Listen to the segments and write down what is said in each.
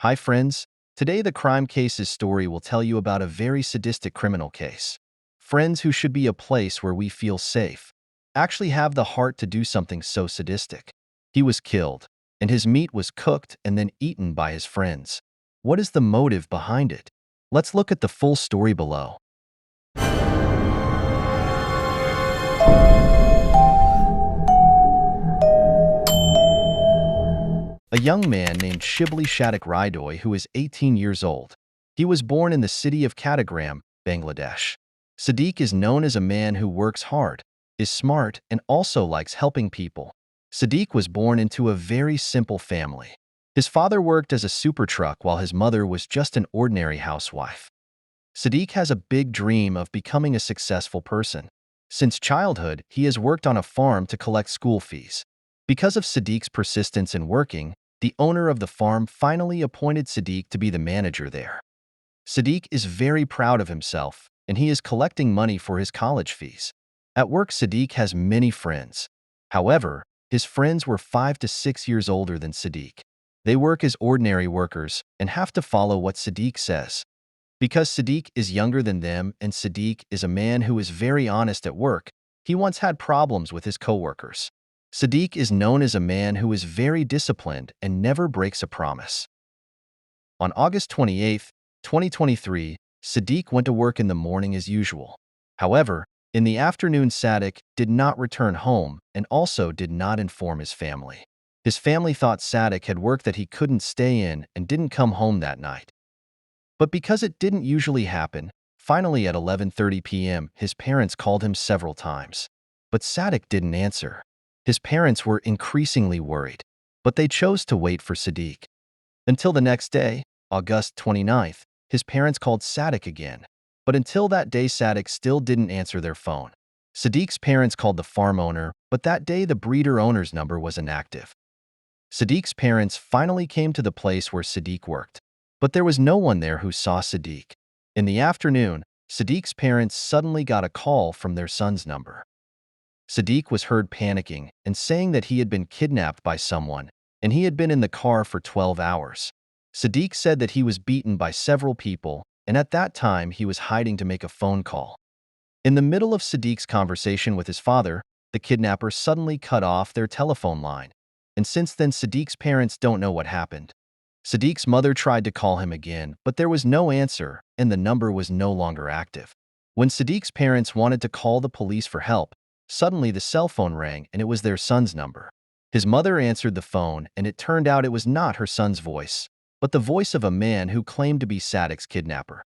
Hi friends, today the Crime Cases story will tell you about a very sadistic criminal case. Friends who should be a place where we feel safe actually have the heart to do something so sadistic. He was killed, and his meat was cooked and then eaten by his friends. What is the motive behind it? Let's look at the full story below. A young man named Shibli Rhidoy who is 18 years old. He was born in the city of Kidnapping, Bangladesh. Sadiq is known as a man who works hard, is smart, and also likes helping people. Sadiq was born into a very simple family. His father worked as a super truck while his mother was just an ordinary housewife. Sadiq has a big dream of becoming a successful person. Since childhood, he has worked on a farm to collect school fees. Because of Sadiq's persistence in working, the owner of the farm finally appointed Sadiq to be the manager there. Sadiq is very proud of himself, and he is collecting money for his college fees. At work, Sadiq has many friends. However, his friends were 5 to 6 years older than Sadiq. They work as ordinary workers and have to follow what Sadiq says. Because Sadiq is younger than them and Sadiq is a man who is very honest at work, he once had problems with his coworkers. Sadiq is known as a man who is very disciplined and never breaks a promise. On August 28, 2023, Sadiq went to work in the morning as usual. However, in the afternoon, Sadiq did not return home and also did not inform his family. His family thought Sadiq had work that he couldn't stay in and didn't come home that night. But because it didn't usually happen, finally at 11:30 p.m., his parents called him several times. But Sadiq didn't answer. His parents were increasingly worried, but they chose to wait for Sadiq. Until the next day, August 29th, his parents called Sadiq again. But until that day, Sadiq still didn't answer their phone. Sadiq's parents called the farm owner, but that day the breeder owner's number was inactive. Sadiq's parents finally came to the place where Sadiq worked, but there was no one there who saw Sadiq. In the afternoon, Sadiq's parents suddenly got a call from their son's number. Sadiq was heard panicking and saying that he had been kidnapped by someone, and he had been in the car for 12 hours. Sadiq said that he was beaten by several people, and at that time he was hiding to make a phone call. In the middle of Sadiq's conversation with his father, the kidnapper suddenly cut off their telephone line, and since then Sadiq's parents don't know what happened. Sadiq's mother tried to call him again, but there was no answer, and the number was no longer active. When Sadiq's parents wanted to call the police for help, suddenly the cell phone rang and it was their son's number. His mother answered the phone and it turned out it was not her son's voice, but the voice of a man who claimed to be Sadiq's kidnapper.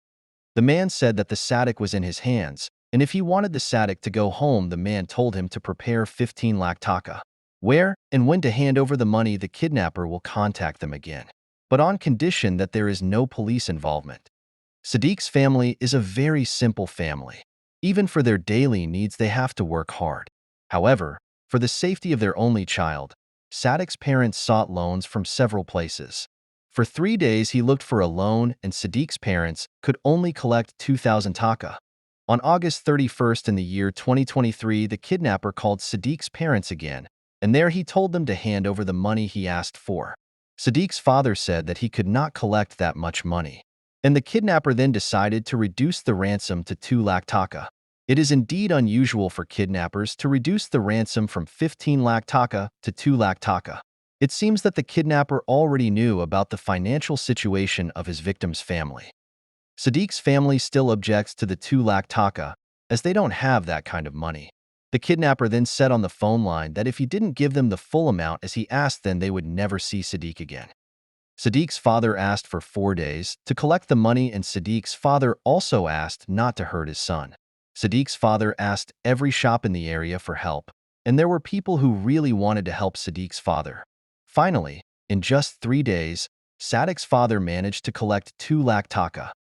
The man said that the Sadiq was in his hands, and if he wanted the Sadiq to go home, the man told him to prepare 15 lakh taka. Where and when to hand over the money, the kidnapper will contact them again, but on condition that there is no police involvement. Sadiq's family is a very simple family. Even for their daily needs, they have to work hard. However, for the safety of their only child, Sadiq's parents sought loans from several places. For 3 days, he looked for a loan, and Sadiq's parents could only collect 2,000 taka. On August 31st in the year 2023, the kidnapper called Sadiq's parents again, and there he told them to hand over the money he asked for. Sadiq's father said that he could not collect that much money, and the kidnapper then decided to reduce the ransom to 2 lakh taka. It is indeed unusual for kidnappers to reduce the ransom from 15 lakh taka to 2 lakh taka. It seems that the kidnapper already knew about the financial situation of his victim's family. Sadiq's family still objects to the 2 lakh taka, as they don't have that kind of money. The kidnapper then said on the phone line that if he didn't give them the full amount as he asked, then they would never see Sadiq again. Sadiq's father asked for 4 days to collect the money, and Sadiq's father also asked not to hurt his son. Sadiq's father asked every shop in the area for help, and there were people who really wanted to help Sadiq's father. Finally, in just 3 days, Sadiq's father managed to collect 2 lakh taka.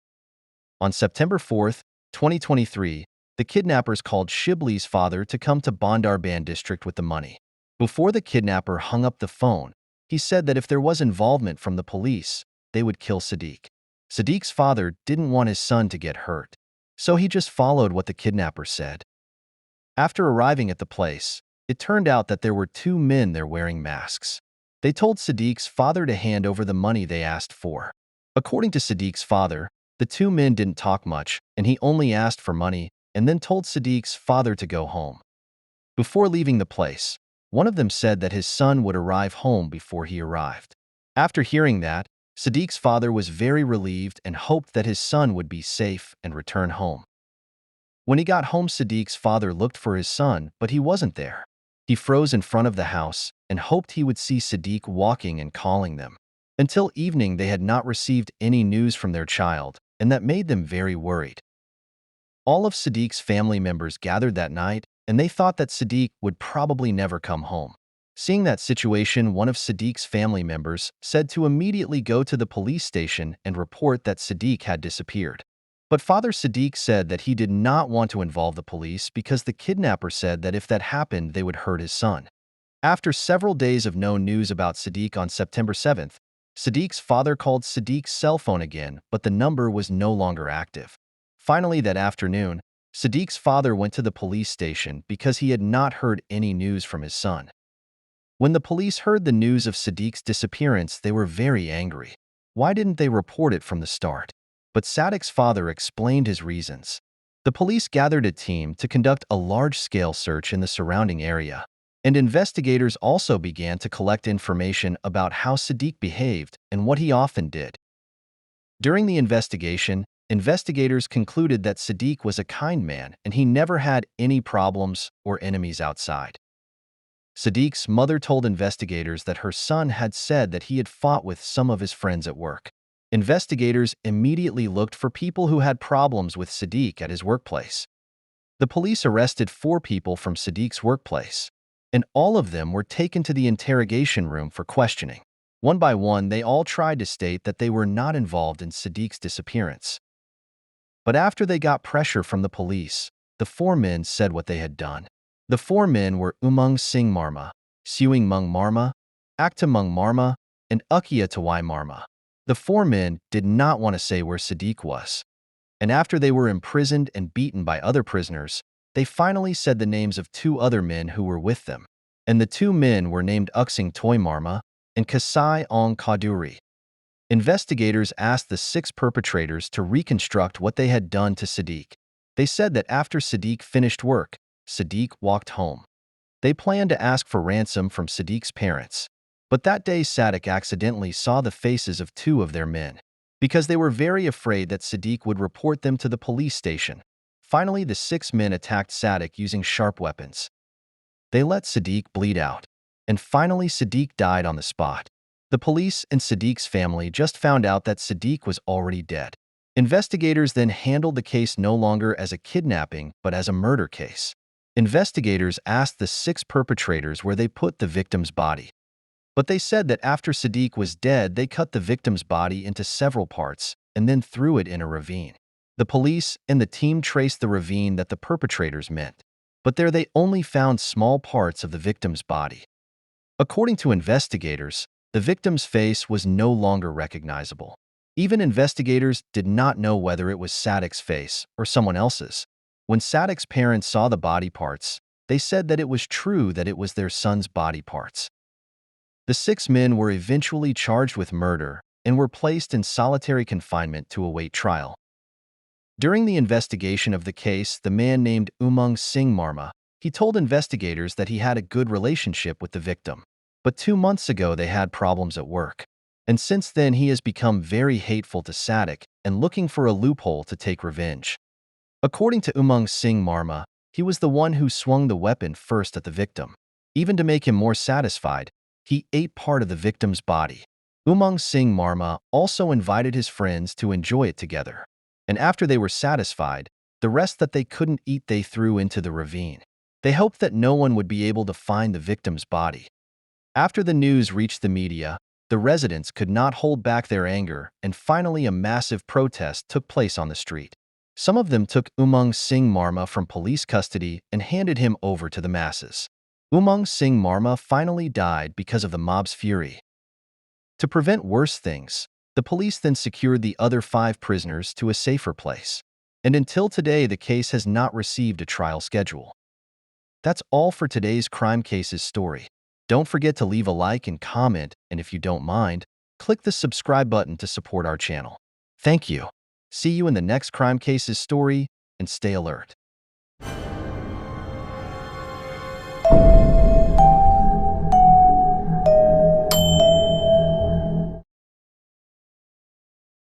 On September 4th, 2023, the kidnappers called Shibli's father to come to Bandarban district with the money. Before the kidnapper hung up the phone, he said that if there was involvement from the police, they would kill Sadiq. Sadiq's father didn't want his son to get hurt, so he just followed what the kidnapper said. After arriving at the place, it turned out that there were 2 men there wearing masks. They told Sadiq's father to hand over the money they asked for. According to Sadiq's father, the two men didn't talk much, and he only asked for money and then told Sadiq's father to go home. Before leaving the place, one of them said that his son would arrive home before he arrived. After hearing that, Sadiq's father was very relieved and hoped that his son would be safe and return home. When he got home, Sadiq's father looked for his son, but he wasn't there. He froze in front of the house and hoped he would see Sadiq walking and calling them. Until evening, they had not received any news from their child, and that made them very worried. All of Sadiq's family members gathered that night, and they thought that Sadiq would probably never come home. Seeing that situation, one of Sadiq's family members said to immediately go to the police station and report that Sadiq had disappeared. But Father Sadiq said that he did not want to involve the police because the kidnapper said that if that happened, they would hurt his son. After several days of no news about Sadiq, on September 7th, Sadiq's father called Sadiq's cell phone again, but the number was no longer active. Finally, that afternoon, Sadiq's father went to the police station because he had not heard any news from his son. When the police heard the news of Sadiq's disappearance, they were very angry. Why didn't they report it from the start? But Sadiq's father explained his reasons. The police gathered a team to conduct a large-scale search in the surrounding area, and investigators also began to collect information about how Sadiq behaved and what he often did. During the investigation, investigators concluded that Sadiq was a kind man and he never had any problems or enemies outside. Sadiq's mother told investigators that her son had said that he had fought with some of his friends at work. Investigators immediately looked for people who had problems with Sadiq at his workplace. The police arrested 4 people from Sadiq's workplace, and all of them were taken to the interrogation room for questioning. One by one, they all tried to state that they were not involved in Sadiq's disappearance. But after they got pressure from the police, the 4 men said what they had done. The 4 men were Umang Singh Marma, Suing Mung Marma, Akta Mung Marma, and Ukia Tawai Marma. The 4 men did not want to say where Sadiq was. And after they were imprisoned and beaten by other prisoners, they finally said the names of 2 other men who were with them. And the 2 men were named Uksing Toy Marma and Kasai Ong Kaduri. Investigators asked the 6 perpetrators to reconstruct what they had done to Sadiq. They said that after Sadiq finished work, Sadiq walked home. They planned to ask for ransom from Sadiq's parents. But that day, Sadiq accidentally saw the faces of 2 of their men, because they were very afraid that Sadiq would report them to the police station. Finally, the 6 men attacked Sadiq using sharp weapons. They let Sadiq bleed out, and finally Sadiq died on the spot. The police and Sadiq's family just found out that Sadiq was already dead. Investigators then handled the case no longer as a kidnapping, but as a murder case. Investigators asked the 6 perpetrators where they put the victim's body. But they said that after Sadiq was dead, they cut the victim's body into several parts and then threw it in a ravine. The police and the team traced the ravine that the perpetrators meant, but there they only found small parts of the victim's body. According to investigators, the victim's face was no longer recognizable. Even investigators did not know whether it was Sadiq's face or someone else's. When Sadiq's parents saw the body parts, they said that it was true that it was their son's body parts. The 6 men were eventually charged with murder and were placed in solitary confinement to await trial. During the investigation of the case, the man named Umang Singh Marma, he told investigators that he had a good relationship with the victim. But 2 months ago they had problems at work. And since then he has become very hateful to Sadiq and looking for a loophole to take revenge. According to Umang Singh Marma, he was the one who swung the weapon first at the victim. Even to make him more satisfied, he ate part of the victim's body. Umang Singh Marma also invited his friends to enjoy it together. And after they were satisfied, the rest that they couldn't eat they threw into the ravine. They hoped that no one would be able to find the victim's body. After the news reached the media, the residents could not hold back their anger, and finally a massive protest took place on the street. Some of them took Umang Singh Marma from police custody and handed him over to the masses. Umang Singh Marma finally died because of the mob's fury. To prevent worse things, the police then secured the other 5 prisoners to a safer place. And until today, the case has not received a trial schedule. That's all for today's crime cases story. Don't forget to leave a like and comment, and if you don't mind, click the subscribe button to support our channel. Thank you. See you in the next Crime Cases story, and stay alert.